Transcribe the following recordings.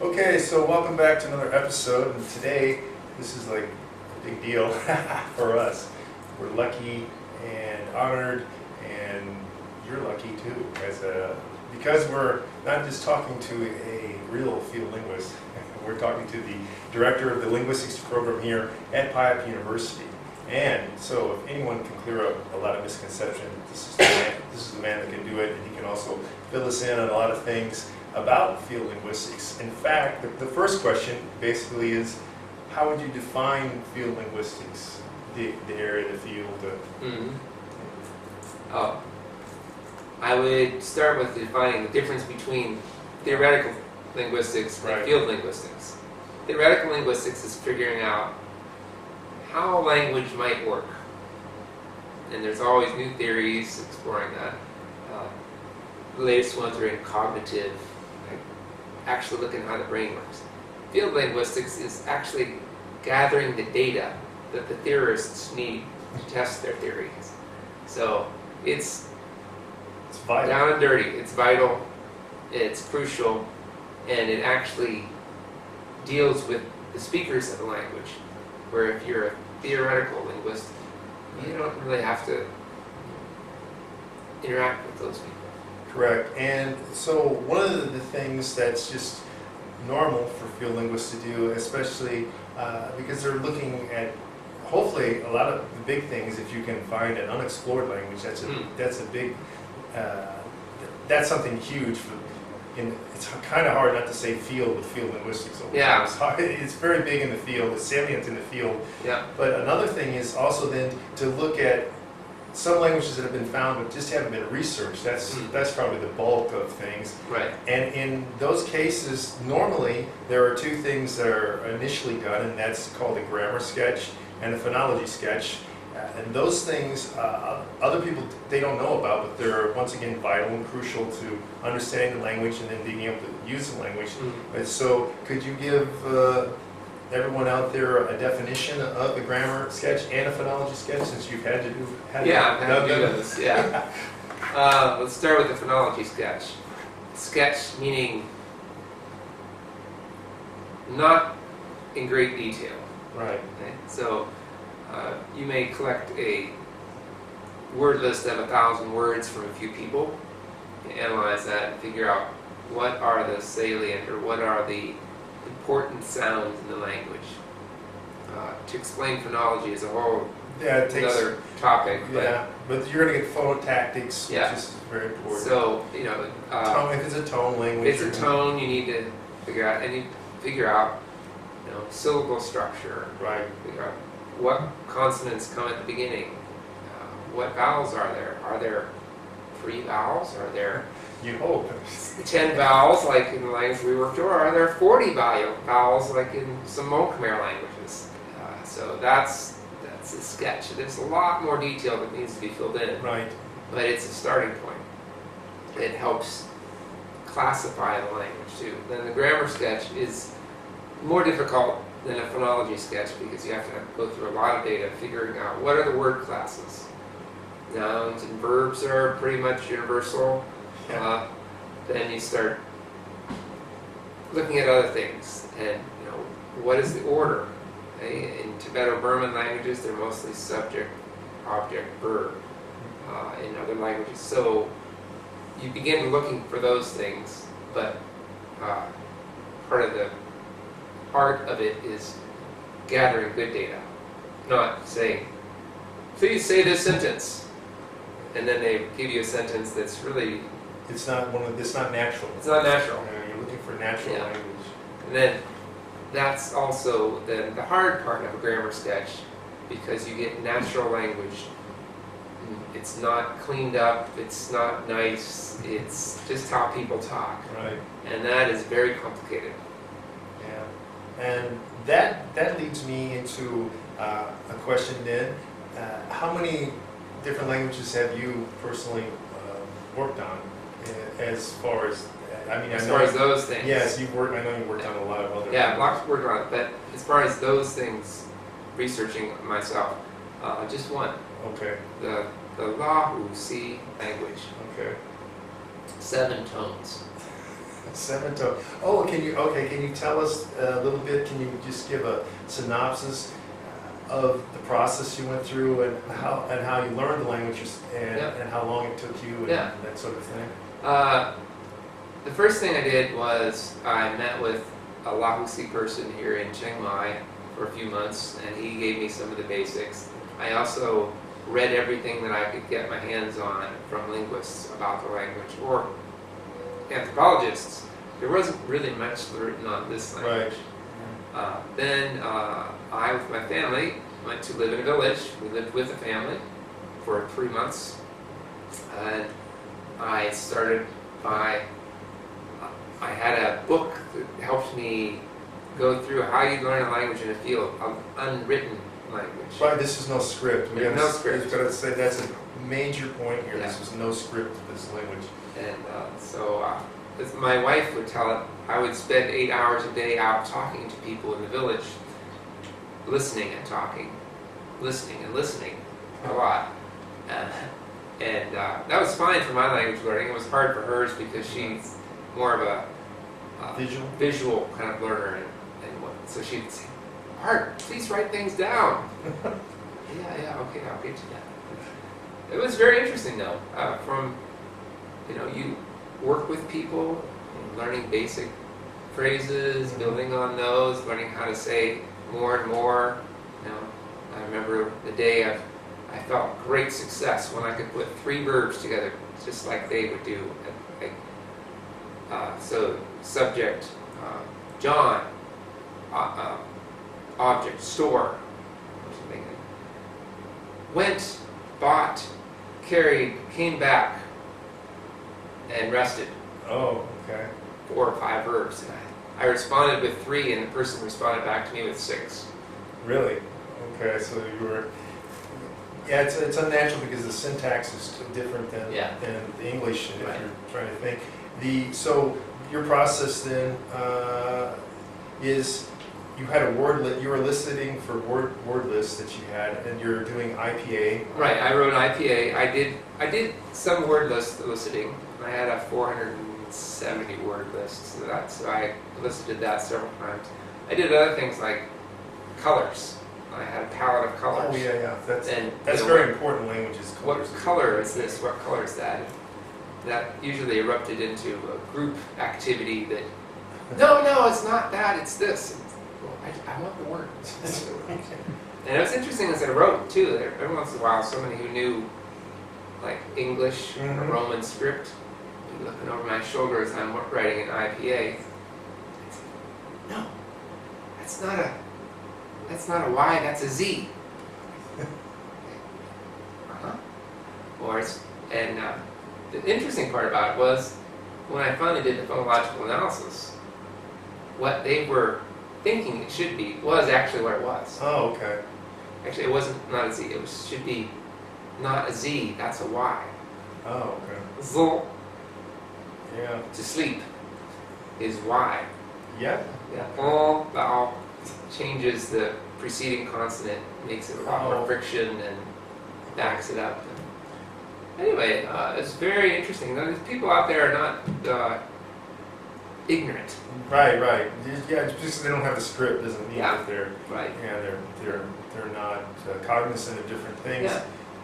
Okay, so welcome back to another episode, and today, this is like a big deal for us. We're lucky and honored, and you're lucky too, because we're not just talking to a real field linguist, we're talking to the director of the Linguistics program here at Piatt University. And so if anyone can clear up a lot of misconceptions, this is the man that can do it, and he can also fill us in on a lot of things about field linguistics. In fact, the first question basically is, how would you define field linguistics, the area, the field? I would start with defining the difference between theoretical linguistics and field linguistics. Theoretical linguistics is figuring out how language might work. And there's always new theories exploring that. The latest ones are in cognitive, like actually looking at how the brain works. Field linguistics is actually gathering the data that the theorists need to test their theories. So it's vital. Down and dirty. It's vital, it's crucial, and it actually deals with the speakers of the language. Where if you're a theoretical linguist, you don't really have to interact with those people. Correct. And so one of the things that's just normal for field linguists to do, especially because they're looking at hopefully a lot of the big things. If you can find an unexplored language, that's a big that's something huge. It's kind of hard not to say field with field linguistics. Yeah. It's very big in the field. It's salient in the field. Yeah. But another thing is also then to look at some languages that have been found but just haven't been researched. That's probably the bulk of things. Right. And in those cases, normally there are two things that are initially done, and that's called a grammar sketch and a phonology sketch. And those things, other people, they don't know about, but they're, once again, vital and crucial to understanding the language and then being able to use the language. But so, could you give everyone out there a definition of the grammar sketch and a phonology sketch, since you've had to do those. Yeah. Let's start with the phonology sketch. Sketch meaning not in great detail. Right. Okay? So you may collect a word list of 1,000 words from a few people, analyze that, and figure out what are the salient or what are the important sounds in the language. To explain phonology as a whole, another topic. But you're going to get phonotactics, which is very important. So, tone, if it's a tone language. If it's a tone, you need to figure out, syllable structure. Right. Figure out what consonants come at the beginning. What vowels are there? Are there 3 vowels? Are there you hope 10 vowels like in the language we worked, or are there 40 vowels like in some Khmer languages? So that's a sketch. There's a lot more detail that needs to be filled in. Right. But it's a starting point. It helps classify the language too. Then the grammar sketch is more difficult than a phonology sketch because you have to go through a lot of data figuring out what are the word classes. Nouns and verbs are pretty much universal. Yeah. Then you start looking at other things and what is the order? Okay? In Tibeto-Burman languages, they're mostly subject, object, verb. In other languages, so you begin looking for those things, but part of the art of it is gathering good data, not saying, please say this sentence, and then they give you a sentence that's really it's not natural. It's not natural. You're looking for natural language. And then that's also the hard part of a grammar sketch, because you get natural language. It's not cleaned up, it's not nice, it's just how people talk. Right. And that is very complicated. Yeah. And that leads me into a question then. How many different languages have you personally worked on as far as, as far as those things? Yes, I know you've worked on a lot of other languages. Lots of work on it, but as far as those things, researching myself, just one. Okay. The Lahu language. Okay. 7 tones. Seven tone. Oh, can you tell us a little bit? Can you just give a synopsis of the process you went through and how you learned the languages and how long it took you and that sort of thing? The first thing I did was I met with a Lahusi person here in Chiang Mai for a few months, and he gave me some of the basics. I also read everything that I could get my hands on from linguists about the language, or anthropologists. There wasn't really much written on this language. Right. Then I, with my family, went to live in a village. We lived with a family for 3 months. And I started by, I had a book that helped me go through how you learn a language in a field of unwritten language. Right, this is no script. There's no script. We've got to say that's a major point here. Yeah. This is no script to this language. And as my wife would tell it, I would spend 8 hours a day out talking to people in the village, listening and talking, listening and listening a lot. And that was fine for my language learning. It was hard for hers because she's more of a visual kind of learner. So she'd say, "Art, please write things down." Yeah, okay, I'll get to that. It was very interesting though. You work with people, learning basic phrases, building on those, learning how to say more and more. I remember the day I felt great success when I could put 3 verbs together, just like they would do. So subject, John, object, store, or something. Went, bought, carried, came back, and rested. Oh, okay. 4 or 5 verbs. And I responded with 3, and the person responded back to me with 6. Really? Okay, so you were... Yeah, it's unnatural because the syntax is different than the English, if you're trying to think. So your process then is you had a word list, you were eliciting for word lists that you had, and you're doing IPA. Right, I wrote IPA. I did some word list eliciting. I had a 470 word list, so I elicited that several times. I did other things like colors. I had a palette of colors. Oh yeah, that's very important languages. What color is this? What color is that? That usually erupted into a group activity that, no, it's not that, it's this. Well, I want the word. And it was interesting as I wrote too. Every once in a while, somebody who knew like English or Roman script, looking over my shoulder as I'm writing an IPA. No, that's not a Y, that's a Z. The interesting part about it was when I finally did the phonological analysis, what they were thinking it should be was actually what it was. Oh, okay. Actually, it wasn't not a Z. It should be not a Z. That's a Y. Oh, okay. Z. Yeah. To sleep is Y. Yeah. Yeah. All changes the preceding consonant, makes it a lot more friction and backs it up. Anyway, it's very interesting. These people out there are not ignorant. Right. Yeah, just because they don't have a script doesn't mean that they're they're not cognizant of different things.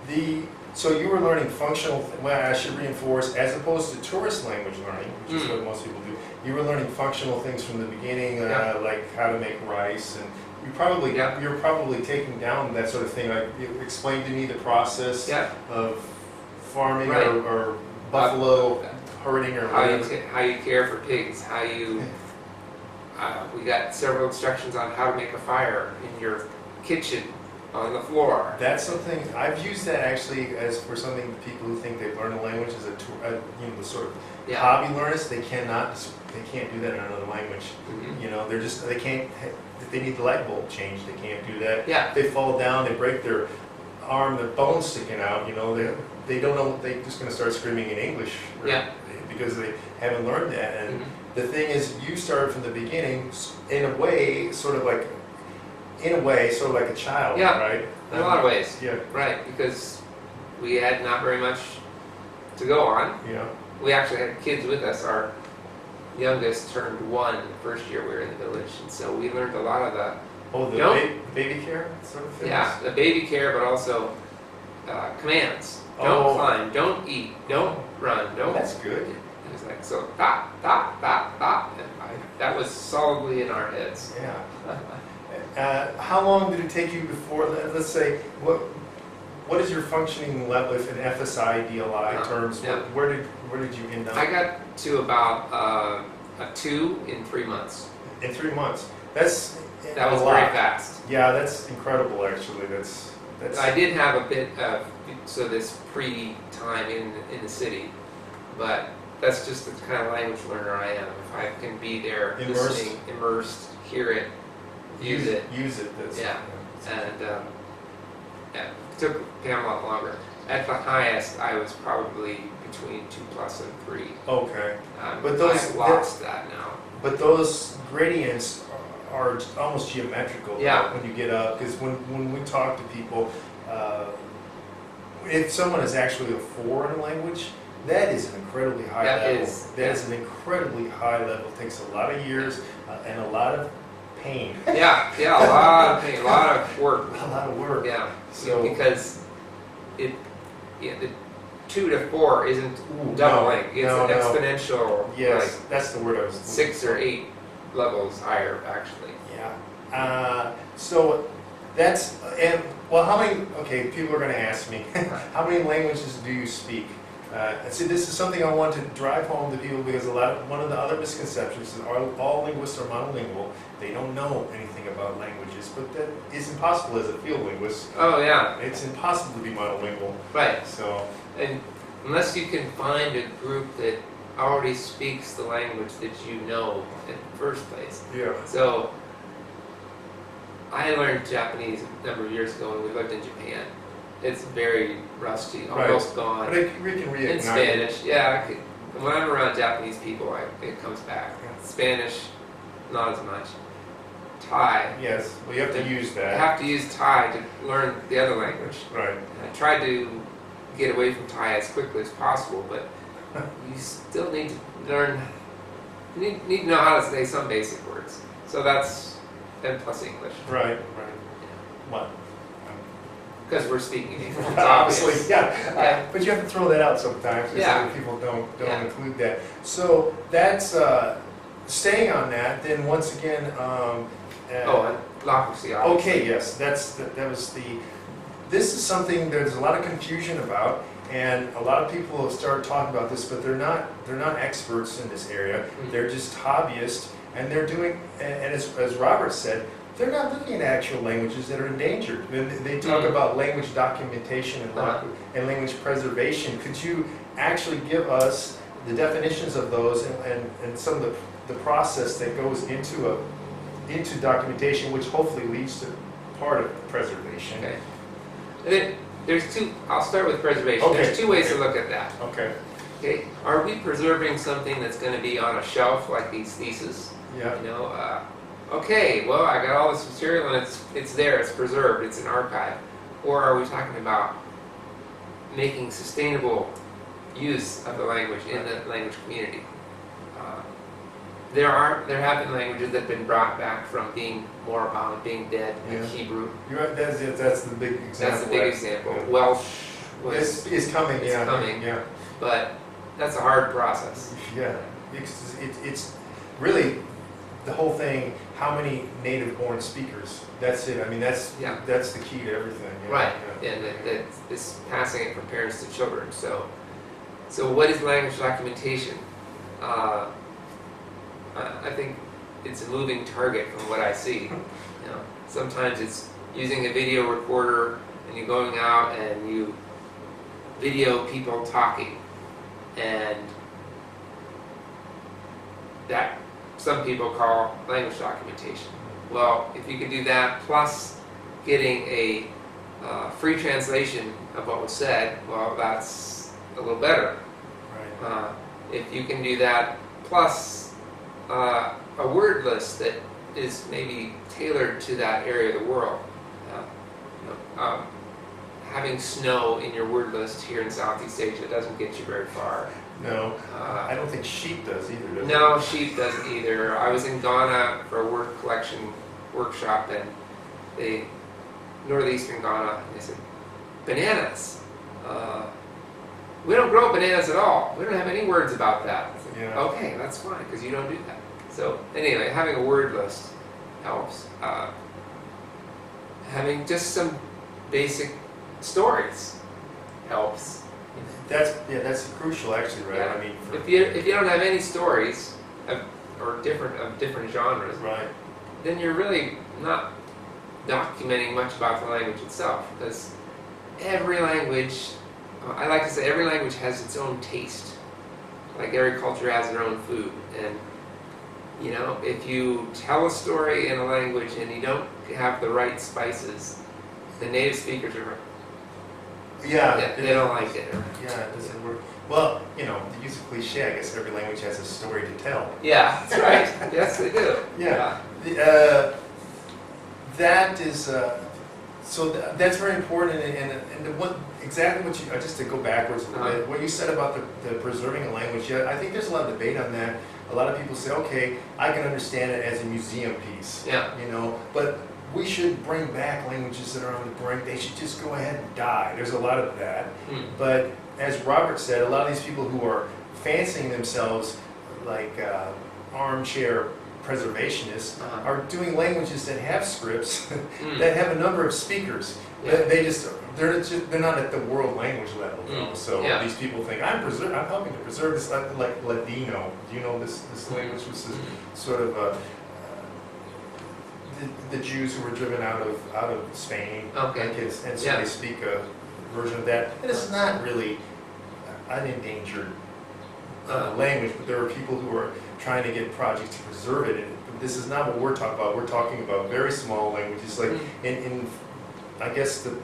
Yeah. So you were learning functional. Well, I should reinforce, as opposed to tourist language learning, which is what most people do. You were learning functional things from the beginning, like how to make rice, and you're probably taking down that sort of thing. Like, you explained to me the process of farming or buffalo herding or whatever. How you care for pigs, how you we got several instructions on how to make a fire in your kitchen on the floor. That's something I've used that actually as for something people who think they've learned a language as the sort of hobby learners. They can't do that in another language. They can't. If they need the light bulb changed, they can't do that. Yeah. They fall down, they break their arm, their bone's sticking out. They don't know. They're just going to start screaming in English. Because they haven't learned that. And the thing is, you started from the beginning in a way, sort of like a child, right? In a lot of ways. Yeah. Right, because we had not very much to go on. Yeah. We actually had kids with us. Our youngest turned 1 the first year we were in the village, and so we learned a lot of the baby care sort of things? yeah, the baby care, but also commands. Don't climb, don't eat, don't run, don't. That's good. It was like, so, dot, dot, dot, dot. And that was solidly in our heads. Yeah. How long did it take you before, let's say, what is your functioning level if in FSI, DLI terms? Yeah. Where did you end up? I got to about a 2 in 3 months. In 3 months. That was very fast. Yeah, that's incredible actually. That's I did have a bit of this pre-time in the city, but that's just the kind of language learner I am. If I can be there, listening, immersed, hear it, use it. That's, yeah. And it took Pam a lot longer. At the highest, I was probably between 2+ and 3. Okay. But I've lost that now. But those gradients are almost geometrical when you get up, because when we talk to people, if someone is actually a 4 in a language, that is an incredibly high level. That is an incredibly high level. It takes a lot of years and a lot of pain. Yeah, a lot of pain, a lot of work. A lot of work. Yeah, so because the 2 to 4 isn't doubling. It's an exponential. Yes, that's the word I was. 6 or 8 levels higher, actually. Yeah. So that's how many? Okay, people are going to ask me, how many languages do you speak? See, this is something I want to drive home to people, because one of the other misconceptions is all linguists are monolingual. They don't know anything about languages, but that is impossible as a field linguist. Oh yeah, it's impossible to be monolingual. Right. So, and unless you can find a group that already speaks the language that you know in the first place. Yeah. So I learned Japanese a number of years ago when we lived in Japan. It's very rusty, almost gone. But we can reignite. In Spanish, yeah. When I'm around Japanese people, it comes back. Spanish, not as much. Thai. Yes, well, you have to use that. I have to use Thai to learn the other language. Right. And I tried to get away from Thai as quickly as possible, but you still need to learn. You need to know how to say some basic words. So that's and plus English. Right. What? Because we're speaking English. Obviously, yeah. But you have to throw that out sometimes, because other people don't include that. So that's staying on that. Then once again, and locracy. Okay, yes, that was the. This is something there's a lot of confusion about, and a lot of people have started talking about this, but they're not experts in this area. Mm-hmm. They're just hobbyists, and they're doing. And as Robert said, they're not looking at actual languages that are endangered. They talk about language documentation and language preservation. Could you actually give us the definitions of those and some of the process that goes into documentation, which hopefully leads to part of preservation? Okay. And then there's two. I'll start with preservation. Okay. There's two ways to look at that. Okay. Okay. Are we preserving something that's going to be on a shelf like these theses? Yeah. You know. Okay, well, I got all this material and it's there, it's preserved, it's an archive. Or are we talking about making sustainable use of the language in the language community? There have been languages that have been brought back from being moribund, being dead, like Hebrew. You're right, that's the big example. That's the big example. Welsh is coming. It's coming. Yeah. But that's a hard process. Yeah. It's really the whole thing. How many native-born speakers? That's it. I mean, that's the key to everything. Yeah. Right. Yeah. And it's passing it from parents to children. So what is language documentation? I think it's a moving target from what I see. You know, sometimes it's using a video recorder and you're going out and you video people talking, and that some people call language documentation. Well, if you can do that plus getting a free translation of what was said, well, that's a little better. Right. If you can do that plus a word list that is maybe tailored to that area of the world. Having snow in your word list here in Southeast Asia doesn't get you very far. No, I don't think sheep does either, does it? No, sheep doesn't either. I was in Ghana for a word collection workshop, and northeastern Ghana, and they said, bananas. We don't grow bananas at all. We don't have any words about that. Said, Yeah. okay, that's fine, because you don't do that. So anyway, having a word list helps. Having just some basic stories helps. That's crucial, actually, right? Yeah. I mean, If you don't have any stories of different genres, right. then you're really not documenting much about the language itself, because every language, I like to say, every language has its own taste. Like every culture has their own food, and if you tell a story in a language and you don't have the right spices, the native speakers are Yeah, they don't like it. Yeah, it doesn't work. Well, to use a cliche, I guess every language has a story to tell. Yeah, that's right. Yes, they do. Yeah. That is, that's very important, and exactly what you, just to go backwards a little bit, what you said about the preserving a language, I think there's a lot of debate on that. A lot of people say, okay, I can understand it as a museum piece, but we should bring back languages that are on the brink. They should just go ahead and die. There's a lot of that. But as Robert said, a lot of these people who are fancying themselves like armchair preservationists are doing languages that have scripts that have a number of speakers. Yeah. They're not at the world language level. So these people think I'm helping to preserve this, like Ladino. Do you know this language was sort of the Jews who were driven out of Spain, and so they speak a version of that. And it's not really an endangered language, but there are people who are trying to get projects to preserve it. And this is not what we're talking about. We're talking about very small languages, like in I guess the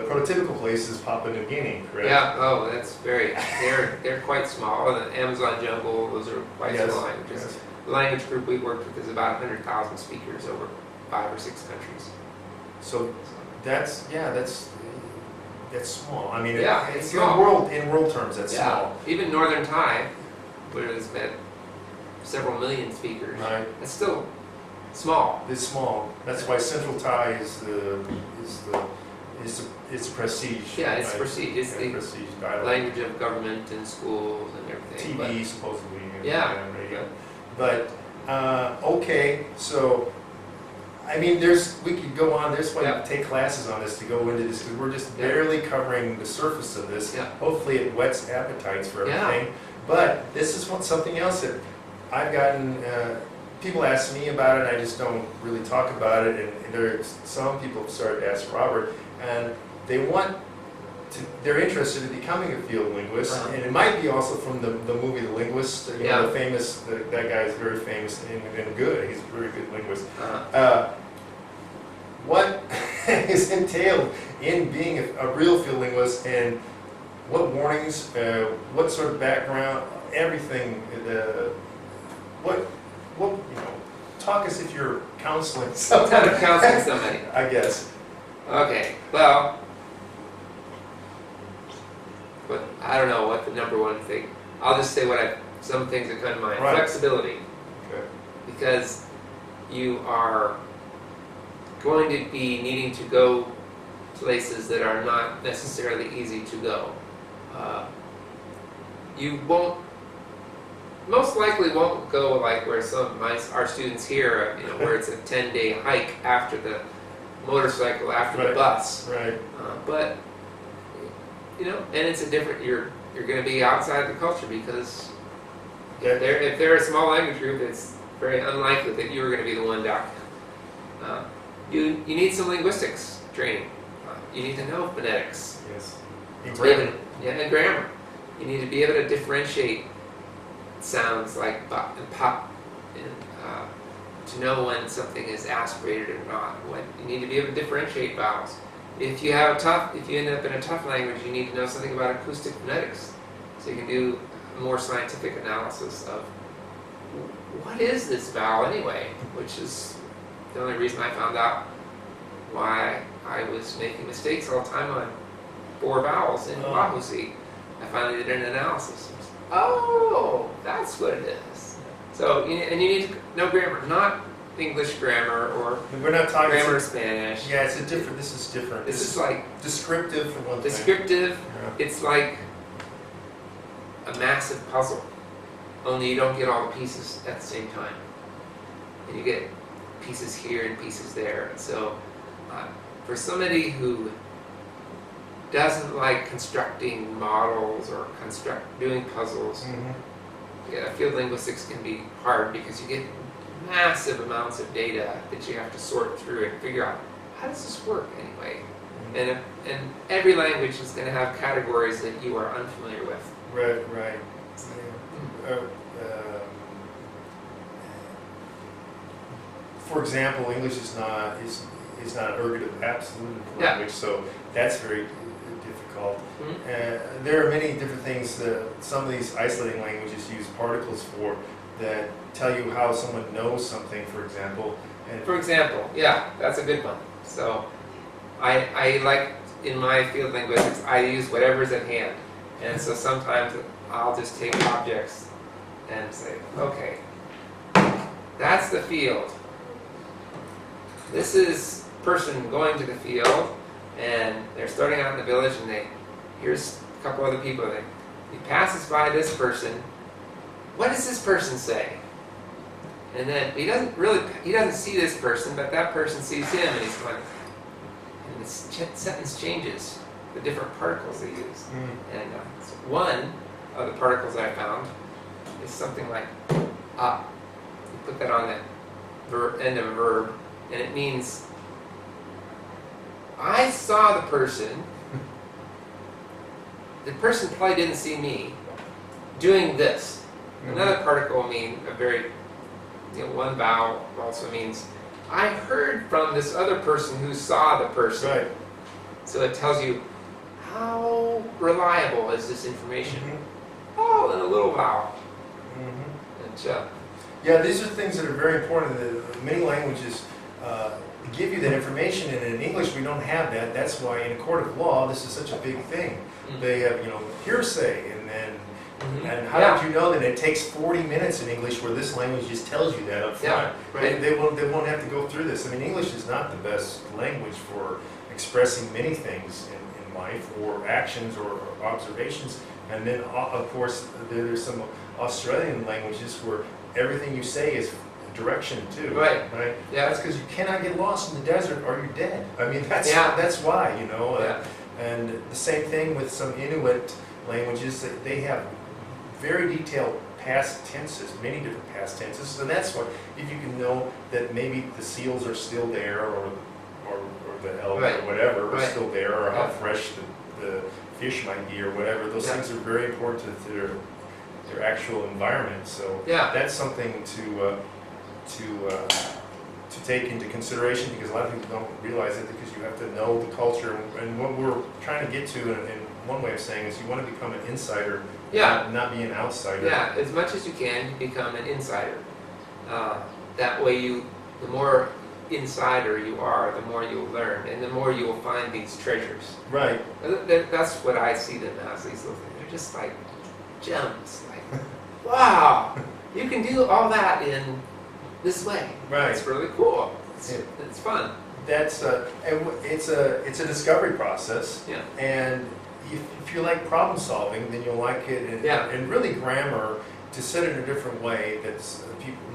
prototypical place is Papua New Guinea, correct? Yeah. Oh, that's they're quite small. The Amazon jungle, those are quite small languages. Yes. The language group we worked with is about 100,000 speakers over 5 or 6 countries. So that's small. I mean, it's small. In world terms, that's small. Even Northern Thai, where there's been several million speakers, it's still small. It's small. That's why Central Thai is prestige. Yeah, it's prestige. It's the prestige dialect. language of government and schools and everything. TV supposedly. Radio. But okay, so I mean, we could go on. There's why you take classes on this to go into this, because we're just barely covering the surface of this. Hopefully, it whets appetites for everything. But this is something else that I've gotten. People ask me about it, and I just don't really talk about it. And some people have started to ask Robert, and they're interested in becoming a field linguist, and it might be also from the movie The Linguist. The famous, that guy is very famous and good. He's a very good linguist. What is entailed in being a real field linguist, and what warnings, what sort of background, everything. Talk as if you're counseling somebody. Counseling somebody. I guess. Okay. Well. But I don't know what the number one thing. I'll just say some things that come to mind. Flexibility. Okay. Because you are going to be needing to go places that are not necessarily easy to go. You most likely won't go like where some of our students here, where it's a 10-day hike after the motorcycle, after the bus. Right. But and it's a different. You're going to be outside the culture, because if they're a small language group, it's very unlikely that you're going to be the one doc. You need some linguistics training. You need to know phonetics. Yes. And grammar. And grammar. You need to be able to differentiate sounds like bop and pop, and to know when something is aspirated or not. You need to be able to differentiate vowels. If you end up in a tough language, you need to know something about acoustic phonetics, so you can do a more scientific analysis of what is this vowel anyway, which is the only reason I found out why I was making mistakes all the time on 4 vowels in Wahusi. I finally did an analysis. oh, that's what it is. So, and you need to know grammar, not English grammar or We're not talking grammar Spanish. Yeah, it's a different. This is different. This is like descriptive for one thing. descriptive. Yeah. It's like a massive puzzle, only you don't get all the pieces at the same time, and you get pieces here and pieces there. So, for somebody who doesn't like constructing models or doing puzzles, yeah, field linguistics can be hard because you get massive amounts of data that you have to sort through and figure out, how does this work anyway? And every language is going to have categories that you are unfamiliar with. Right. Yeah. For example, English is not an ergative absolute language, so that's very difficult. There are many different things that some of these isolating languages use particles for that tell you how someone knows something, for example. For example, yeah, that's a good one. So I like, in my field linguistics, I use whatever's at hand. And so sometimes I'll just take objects and say, okay, that's the field. This is person going to the field, and they're starting out in the village, and here's a couple other people. He passes by this person. What does this person say? And then he doesn't see this person, but that person sees him, and he's going, and the sentence changes, the different particles they use. And so one of the particles I found is something like up. You put that on the end of a verb, and it means I saw the person. The person probably didn't see me doing this. Another particle will mean a very, one vowel also means I heard from this other person who saw the person. Right. So it tells you how reliable is this information. Oh, and a little vowel. And yeah, these are things that are very important. Many languages give you that information, and in English we don't have that. That's why in a court of law this is such a big thing. They have, hearsay, and how did you know that it takes 40 minutes in English where this language just tells you that up front? Yeah, right. They won't have to go through this. I mean, English is not the best language for expressing many things in life, or actions or observations. And then, of course, there's some Australian languages where everything you say is direction too. Right. Yeah. That's because you cannot get lost in the desert or you're dead. I mean, that's why, And the same thing with some Inuit languages. They have very detailed past tenses, many different past tenses. So that's why, if you can know that maybe the seals are still there, or the elk or whatever are still there, or how fresh the fish might be, or whatever. Those things are very important to their actual environment. So that's something to take into consideration, because a lot of people don't realize it, because you have to know the culture. And what we're trying to get to, in one way of saying, is you want to become an insider, not be an outsider. Yeah, as much as you can, you become an insider. That way, the more insider you are, the more you'll learn, and the more you will find these treasures. Right. That's what I see them as, these little things. They're just like gems. Like, wow, you can do all that in this way. Right. It's really cool. It's fun. That's it's a discovery process. Yeah. And if you like problem solving, then you'll like it. And really, grammar, to set it in a different way,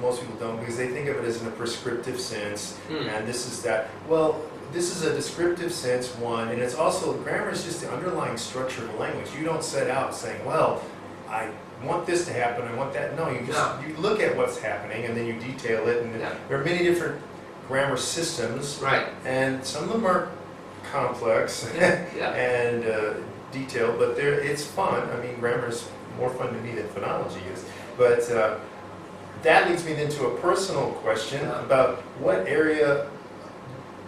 most people don't, because they think of it as in a prescriptive sense, and this is that. Well, this is a descriptive sense, one, and it's also, grammar is just the underlying structure of a language. You don't set out saying, well, I want this to happen, I want that. No, you look at what's happening, and then you detail it, and there are many different grammar systems, and some of them are complex and detailed, but it's fun. I mean, grammar is more fun to me than phonology is. But that leads me then to a personal question about what area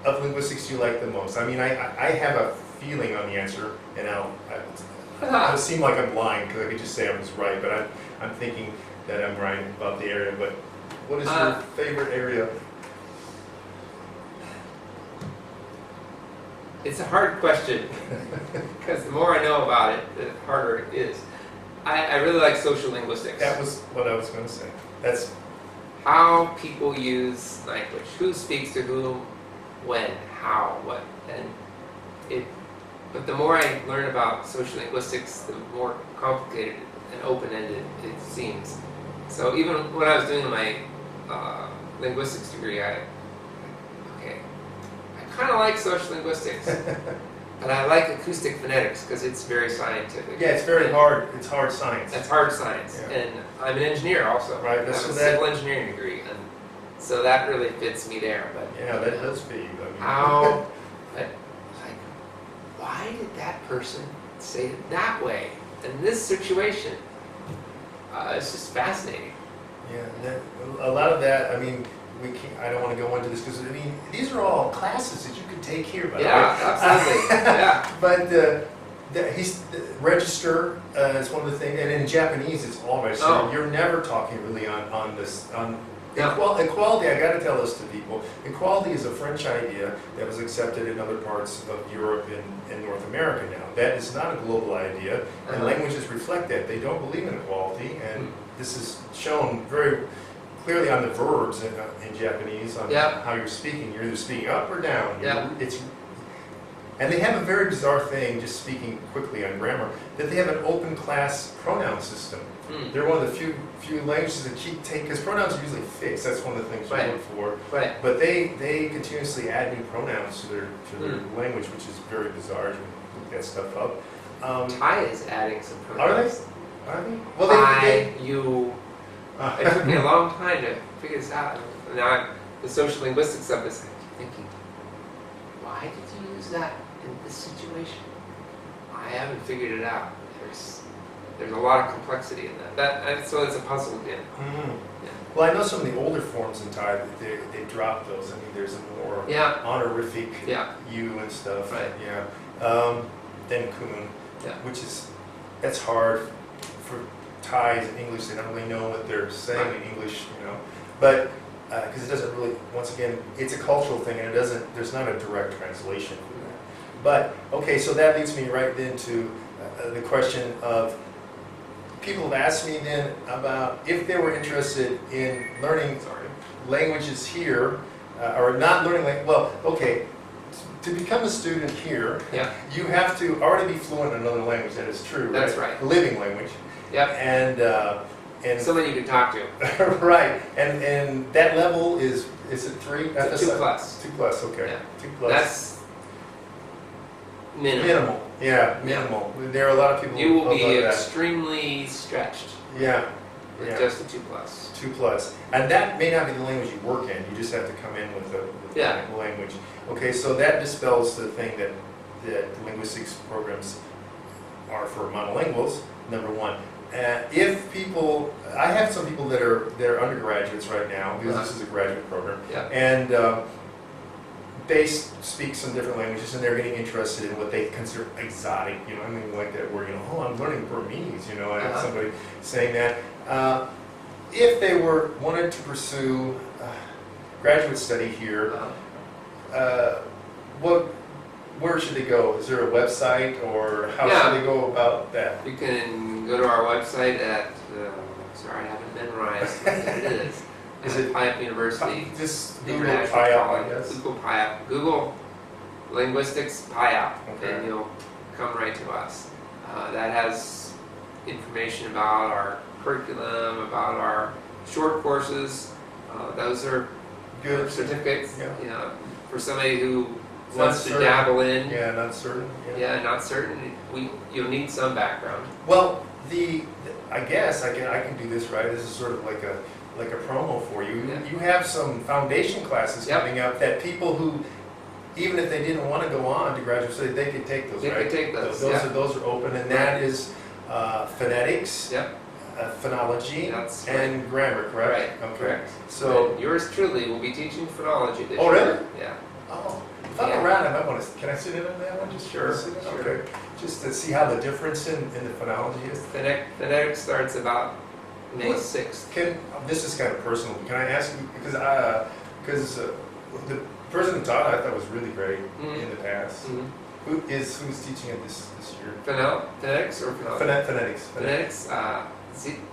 of linguistics do you like the most? I mean, I have a feeling on the answer, and it'll seem like I'm lying, because I could just say I was right, but I'm thinking that I'm right about the area. But what is your favorite area? It's a hard question, because the more I know about it, the harder it is. I really like sociolinguistics. That was what I was going to say. That's how people use language, who speaks to whom, when, how, what, and it. But the more I learn about sociolinguistics, the more complicated and open-ended it seems. So even when I was doing my linguistics degree, I kind of like sociolinguistics, but I like acoustic phonetics because it's very scientific. yeah, it's very hard. It's hard science. That's hard science, Yeah. and I'm an engineer also. Right, I have so a that- civil engineering degree, and so that really fits me there. But Yeah, that does fit you. I mean. how? But like, why did that person say it that way in this situation? It's just fascinating. Yeah, that, a lot of that. I mean, we can't, I don't want to go into this because I mean these are all classes that you could take here. By the way. Absolutely. Yeah. But register is one of the things, and in Japanese it's all register. Oh. You're never talking really on this on. Yeah. Equality, I got to tell this to people. Equality is a French idea that was accepted in other parts of Europe and North America now. That is not a global idea, and Uh-huh. languages reflect that. They don't believe in equality, and this is shown very clearly on the verbs in Japanese, on Yeah. how you're speaking. You're either speaking up or down. Yeah. And they have a very bizarre thing, just speaking quickly on grammar, that they have an open class pronoun system. They're one of the few languages that take, because pronouns are usually fixed. That's one of the things we Right. look for. Right. But they continuously add new pronouns to their language, which is very bizarre. You can look that stuff up. Thai is adding some Are pronouns. they? Are they? Well, I, you. It took me a long time to figure this out. And now the social linguistics of this, I keep thinking, why did you use that in this situation? I haven't figured it out. There's a lot of complexity in that. So it's a puzzle again. Mhm. Yeah. Well, I know some of the older forms in Thai, they dropped those. I mean, there's a more Yeah. honorific Yeah. you and stuff. Right. Yeah. Then kun, Yeah. which is, that's hard for Thais in English. They don't really know what they're saying in English, you know. But, because it doesn't really, once again, it's a cultural thing and there's not a direct translation for that. But, okay, so that leads me right into the question of, people have asked me then about if they were interested in learning languages here, or not learning well, okay, to become a student here, Yeah. you have to already be fluent in another language. That is true. That's right. A living language. Yep. And Someone you can talk to. right. And that level is it 3? It's a 2+. 2+. Okay. Yeah. 2+. That's minimal. Minimal. Yeah. Minimal. There are a lot of people. You will who be love that. extremely stretched Yeah. with Yeah. just a 2+. 2+. And that may not be the language you work in. You just have to come in with the Yeah. language. Okay, so that dispels the thing that the linguistics programs are for monolinguals, number one. If people, I have some people they're undergraduates right now, because this is a graduate program, Yeah. and they speak some different languages, and they're getting interested in what they consider exotic, you know, I mean, like that word, you know, oh, I'm learning Burmese, you know, I have somebody saying that. If they wanted to pursue graduate study here, where should they go? Is there a website, or how should they go about that? You can go to our website at, sorry, I haven't memorized what it is. Is it PIAP University? Just Google International PIAP, I College. guess. Google PIAP. Google Linguistics PIAP, Okay. and you'll come right to us. That has information about our curriculum, about our short courses. Those are Good. certificates. Yeah. You know, for somebody who It's wants not to certain. dabble in. Yeah, not certain. Yeah, not certain. You'll need some background. Well, I guess I can do this right. This is sort of like a promo for you. Yeah. You have some foundation classes Yep. coming up that people who, even if they didn't want to go on to graduate study, they could take those. They right? could take those, Those yeah. are open, and that is phonetics, Yep. phonology, That's and grammar. Correct. Right. Okay. Correct. So. And yours truly will be teaching phonology this Oh, year. really? Yeah. Oh, if I'm Yeah. around, I might want to. Can I sit in on that one? Just Sure, sit in? sure. Okay. Just to see how the difference in the phonology is. Phonetics starts about May What? 6th. This is kind of personal. Can I ask you, because the person who taught I thought was really great in the past. Mhm. Who's teaching it this year? Phonetics or phonology? Phonetics. Phonetics.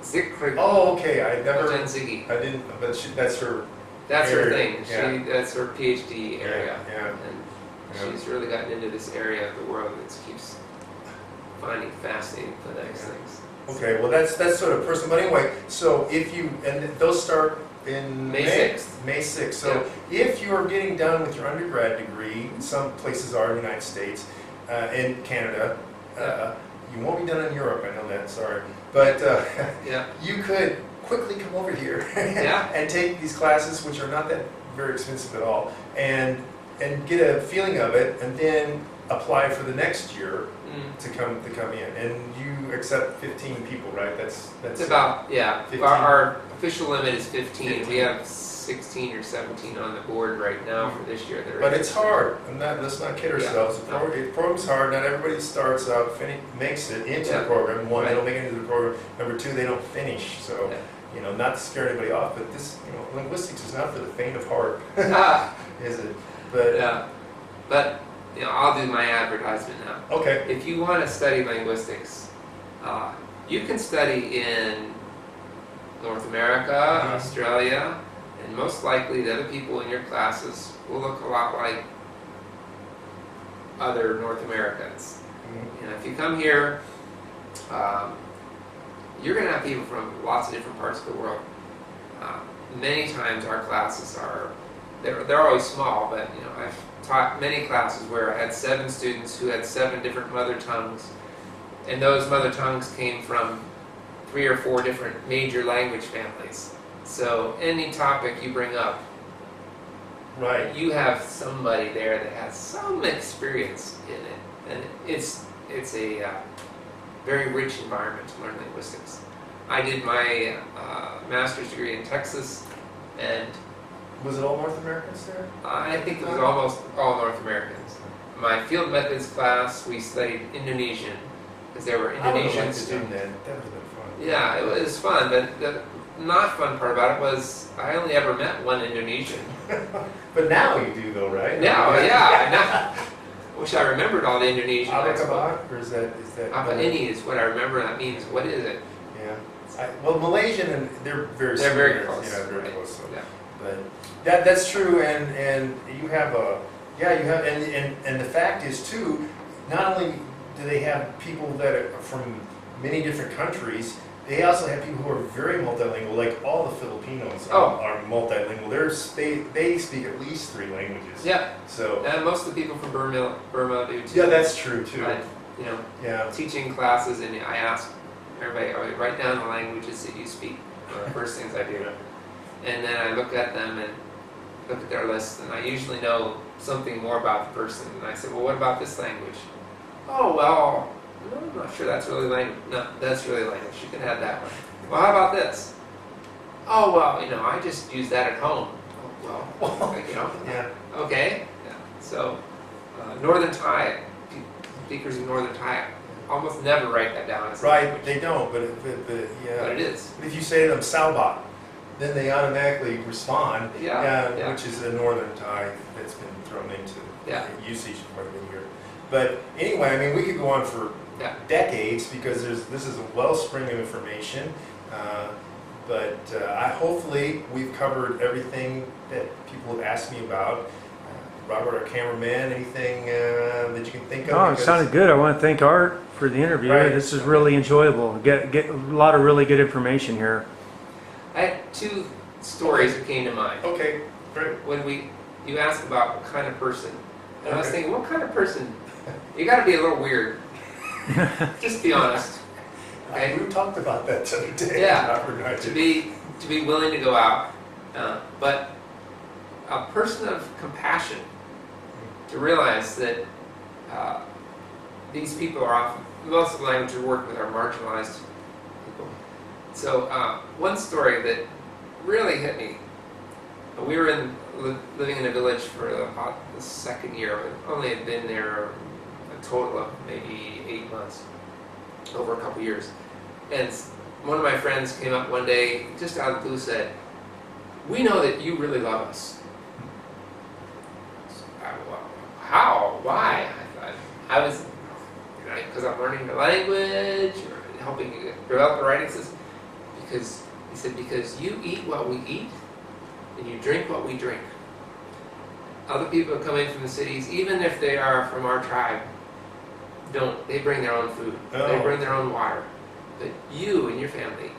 Zikrig. Oh, okay. I Ziggy. didn't. But that's her. That's her area. thing. That's her PhD area. Yeah. And she's really gotten into this area of the world that keeps finding fascinating phonetics things. Okay, well that's sort of personal. But anyway, so if you, and those start in May 6th. May 6th. So if you're getting done with your undergrad degree, some places are in the United States, in Canada, you won't be done in Europe, I know that, sorry. But you could quickly come over here and take these classes, which are not that very expensive at all, and get a feeling of it, and then apply for the next year to come in. And you accept 15 people, right? That's about 15. Our official limit is 15. We have 16 or 17 on the board right now for this year. But it's hard. Let's not kid ourselves. The program's hard. Not everybody starts out, makes it into the program. One, they don't make it into the program. Number two, they don't finish. So, not to scare anybody off, but this, linguistics is not for the faint of heart, is it? But I'll do my advertisement now. Okay. If you want to study linguistics, you can study in North America, Australia, and most likely the other people in your classes will look a lot like other North Americans. And if you come here, you're going to have people from lots of different parts of the world. Many times our classes they're always small, but I've taught many classes where I had 7 students who had 7 different mother tongues, and those mother tongues came from 3 or 4 different major language families. So any topic you bring up, you have somebody there that has some experience in it, and it's a very rich environment to learn linguistics. I did my master's degree in Texas, and was it all North Americans there? I think it was almost all North Americans. My field methods class, we studied Indonesian, because there were Indonesian students. That would have been fun. Yeah, it was fun, but the not fun part about it was I only ever met one Indonesian. But now you do, though, right? Now, I wish I remembered all the Indonesian. Abakabak, or is that? Ini is what I remember. That means, what is it? Yeah. Well, Malaysian, and they're very close. Very close. So. Yeah. But that's true, and you have and the fact is too, not only do they have people that are from many different countries, they also have people who are very multilingual, like all the Filipinos are multilingual. They speak at least 3 languages. Yeah. So and most of the people from Burma do too. Yeah, that's true too. Teaching classes, and I ask everybody, write down the languages that you speak. One of the first things I do. And then I look at them and look at their list, and I usually know something more about the person. And I say, well, what about this language? Oh, well, I'm not sure that's really language. No, that's really language. You can have that one. Well, how about this? Oh, well, I just use that at home. Oh, well, Yeah. Okay. Yeah. So, Northern Thai, speakers of Northern Thai almost never write that down as a language. They don't, but But it is. If you say to them, Salbot, then they automatically respond, which is a Northern Thai that's been thrown into usage quite a bit here. But anyway, I mean, we could go on for decades because this is a wellspring of information. But hopefully we've covered everything that people have asked me about. Robert, our cameraman, anything that you can think of? Oh, it sounded good. I want to thank Art for the interview. Right. This is really enjoyable. Get a lot of really good information here. I had 2 stories that came to mind. Okay, great. When you asked about what kind of person, and I was thinking, what kind of person? You got to be a little weird. Just be honest. Okay. We talked about that the other day. Yeah. To be willing to go out, but a person of compassion. To realize that these people are often, most of the language we work with are marginalized people. So one story that really hit me, we were living in a village for about the 2nd year. We only had been there a total of maybe 8 months, over a couple years. And one of my friends came up one day, just out of the blue, said, "We know that you really love us." How? Why? I thought, I was, because I'm learning the language, or helping develop a writing system, because he said, because you eat what we eat, and you drink what we drink. Other people coming from the cities, even if they are from our tribe, they bring their own food, they bring their own water, but you and your family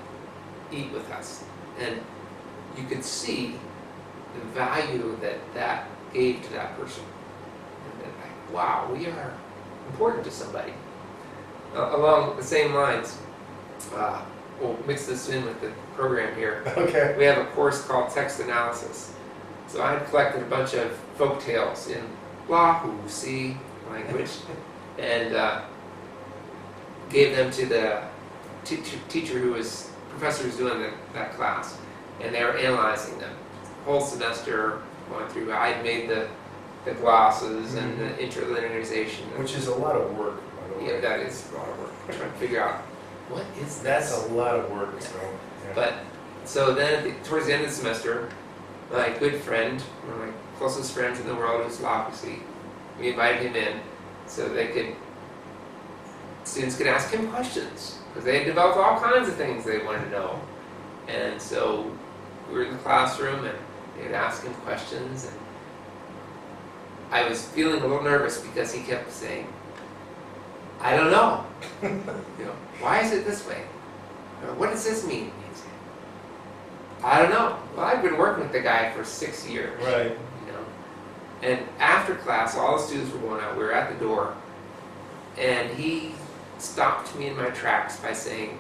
eat with us. And you could see the value that gave to that person. And then, like, wow, we are important to somebody. Along the same lines, we'll mix this in with the program here. Okay. We have a course called Text Analysis. So I collected a bunch of folk tales in Lahusi language and gave them to the teacher professor who was doing that class, and they were analyzing them. Whole semester going through. I had made the glosses and the interlinearization. Which is a lot of work, by the way. Yeah, that is a lot of work. Trying to figure out what is this. That's a lot of work. Yeah. So, yeah. But so then towards the end of the semester, my good friend, one of my closest friends in the world, who's Lahusi, we invited him in so students could ask him questions, because they had developed all kinds of things they wanted to know. And so we were in the classroom and they'd ask him questions, and I was feeling a little nervous because he kept saying, I don't know. Why is it this way? Or, what does this mean? He'd say, I don't know. Well, I've been working with the guy for 6 years. Right. And after class, all the students were going out. We were at the door, and he stopped me in my tracks by saying,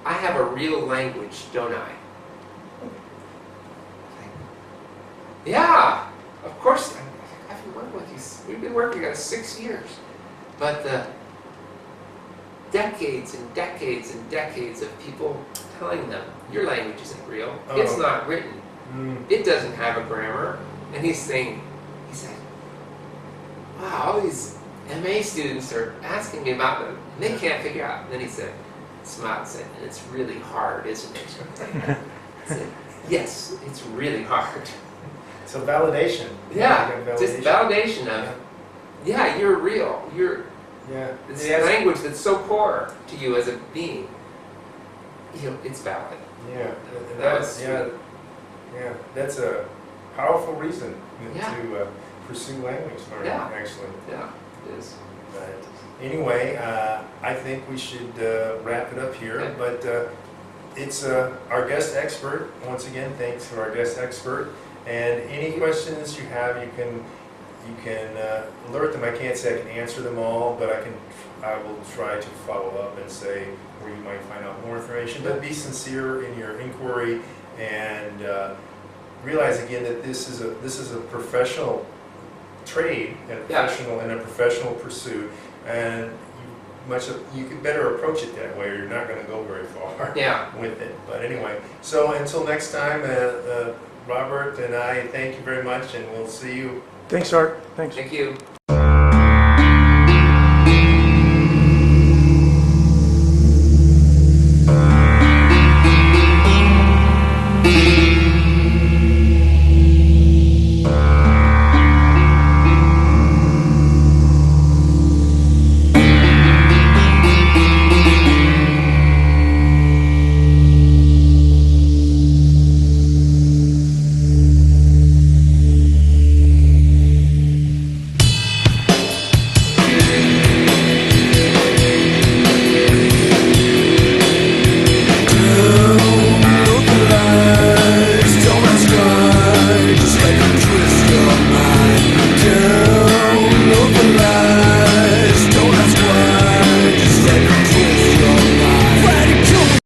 I have a real language, don't I? Yeah, of course. I've been working with you. We've been working together 6 years. But the decades and decades and decades of people telling them, your language isn't real. It's not written. It doesn't have a grammar. And he said, wow, all these MA students are asking me about them, and they can't figure out. And then he smiled and said, and it's really hard, isn't it? I said, yes, it's really hard. So validation. Yeah, Validation. just validation of, yeah, you're real. This language that's so core to you as a being, it's valid. Yeah, That's that's a powerful reason Yeah. to pursue language learning, Yeah. actually. Yeah, it is. But anyway, I think we should wrap it up here. Okay. But it's our guest expert. Once again, thanks to our guest expert. And any questions you have, you can alert them. I can't say I can answer them all, but I will try to follow up and say where you might find out more information. But be sincere in your inquiry, and realize again that this is a professional trade and a professional pursuit, and you could better approach it that way, or you're not going to go very far with it. But anyway, so until next time, Robert and I thank you very much, and we'll see you. Thanks, Art. Thanks. Thank you.